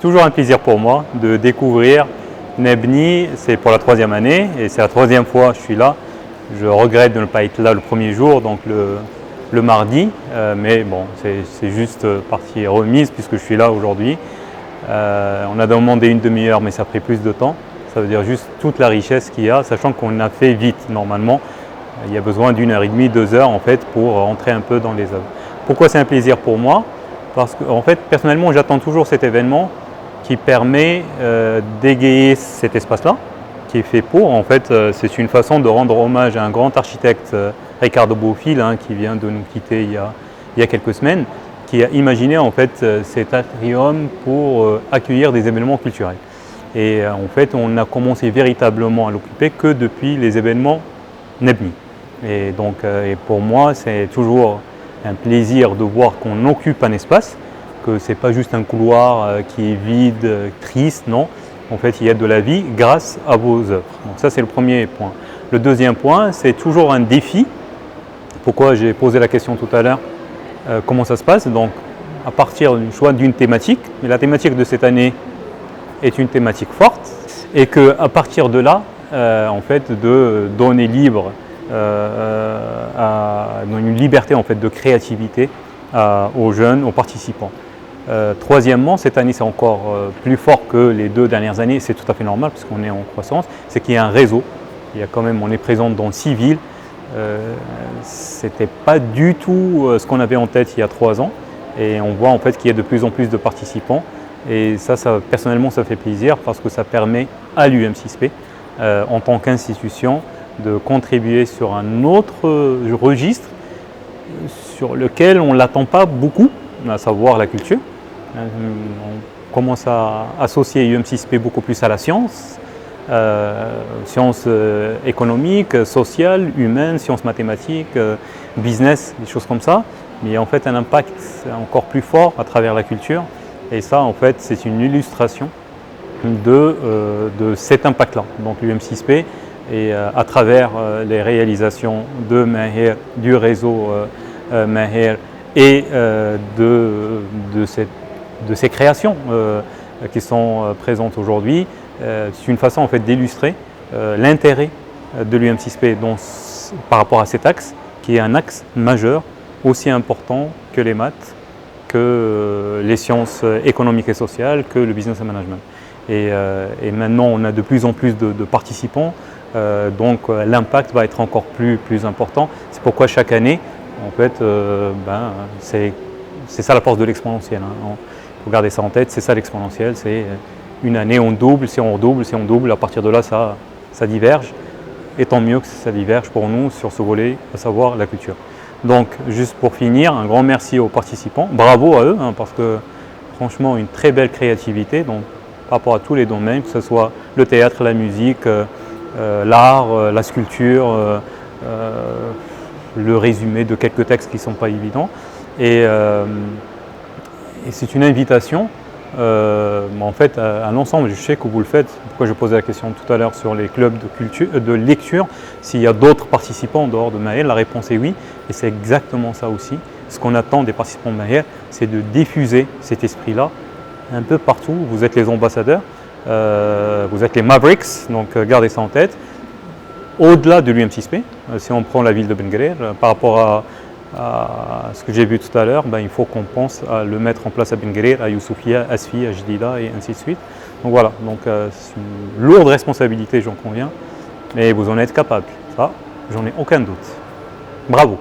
Toujours un plaisir pour moi de découvrir Nebni. C'est pour la 3e année et c'est la 3e fois que je suis là. Je regrette de ne pas être là le premier jour, donc le mardi, mais bon, c'est juste partie remise puisque je suis là aujourd'hui. On a demandé une demi-heure, mais ça a pris plus de temps. Ça veut dire juste toute la richesse qu'il y a, sachant qu'on a fait vite normalement. Il y a besoin d'1h30, 2 heures en fait pour entrer un peu dans les œuvres. Pourquoi c'est un plaisir pour moi? Parce que en fait, personnellement, j'attends toujours cet événement qui permet d'égayer cet espace-là, qui est fait pour. En fait, c'est une façon de rendre hommage à un grand architecte, Ricardo Bofill, qui vient de nous quitter il y a quelques semaines, qui a imaginé en fait cet atrium pour accueillir des événements culturels. Et en fait, on a commencé véritablement à l'occuper que depuis les événements Nebni. Et donc, et pour moi, c'est toujours un plaisir de voir qu'on occupe un espace, que ce n'est pas juste un couloir qui est vide, triste, non. En fait, il y a de la vie grâce à vos œuvres. Donc ça, c'est le premier point. Le deuxième point, c'est toujours un défi. Pourquoi j'ai posé la question tout à l'heure, comment ça se passe? Donc, à partir du choix d'une thématique, mais la thématique de cette année est une thématique forte, et qu'à partir de là, en fait, de donner libre une liberté en fait, de créativité aux jeunes, aux participants. Troisièmement, cette année c'est encore plus fort que les 2 dernières années, c'est tout à fait normal parce qu'on est en croissance, c'est qu'il y a un réseau. Il y a quand même, on est présent dans 6 villes. C'était pas du tout ce qu'on avait en tête il y a 3 ans, et on voit en fait qu'il y a de plus en plus de participants. Et ça personnellement, ça fait plaisir parce que ça permet à l'UM6P, en tant qu'institution, de contribuer sur un autre registre sur lequel on ne l'attend pas beaucoup, à savoir la culture. On commence à associer UM6P beaucoup plus à la science, sciences économiques, sociales, humaines, sciences mathématiques, business, des choses comme ça. Mais il y a en fait un impact encore plus fort à travers la culture. Et ça, en fait, c'est une illustration de cet impact-là. Donc l'UM6P, et à travers les réalisations de Maher, du réseau Maher et de ces créations qui sont présentes aujourd'hui, c'est une façon en fait d'illustrer l'intérêt de l'UM6P par rapport à cet axe, qui est un axe majeur, aussi important que les maths, que les sciences économiques et sociales, que le business and management. Et maintenant, on a de plus en plus de participants, donc l'impact va être encore plus important. C'est pourquoi chaque année, en fait, c'est ça la force de l'exponentiel. Il faut garder ça en tête, c'est ça l'exponentiel, c'est une année on double, si on double, à partir de là ça diverge. Et tant mieux que ça diverge pour nous sur ce volet, à savoir la culture. Donc, juste pour finir, un grand merci aux participants. Bravo à eux, parce que franchement, une très belle créativité donc, par rapport à tous les domaines, que ce soit le théâtre, la musique, l'art, la sculpture, le résumé de quelques textes qui ne sont pas évidents. Et c'est une invitation en fait, à l'ensemble. Je sais que vous le faites. Pourquoi je posais la question tout à l'heure sur les clubs de lecture, s'il y a d'autres participants en dehors de Maher, la réponse est oui. Et c'est exactement ça aussi. Ce qu'on attend des participants de Maher, c'est de diffuser cet esprit-là un peu partout. Vous êtes les ambassadeurs, vous êtes les Mavericks, donc gardez ça en tête. Au-delà de l'UM6P, si on prend la ville de Ben Guerir, par rapport à ce que j'ai vu tout à l'heure, il faut qu'on pense à le mettre en place à Ben Guerir, à Youssoufia, à Sfi, à Jdida et ainsi de suite. Donc voilà, c'est une lourde responsabilité, j'en conviens, mais vous en êtes capable. Ça, j'en ai aucun doute. Bravo.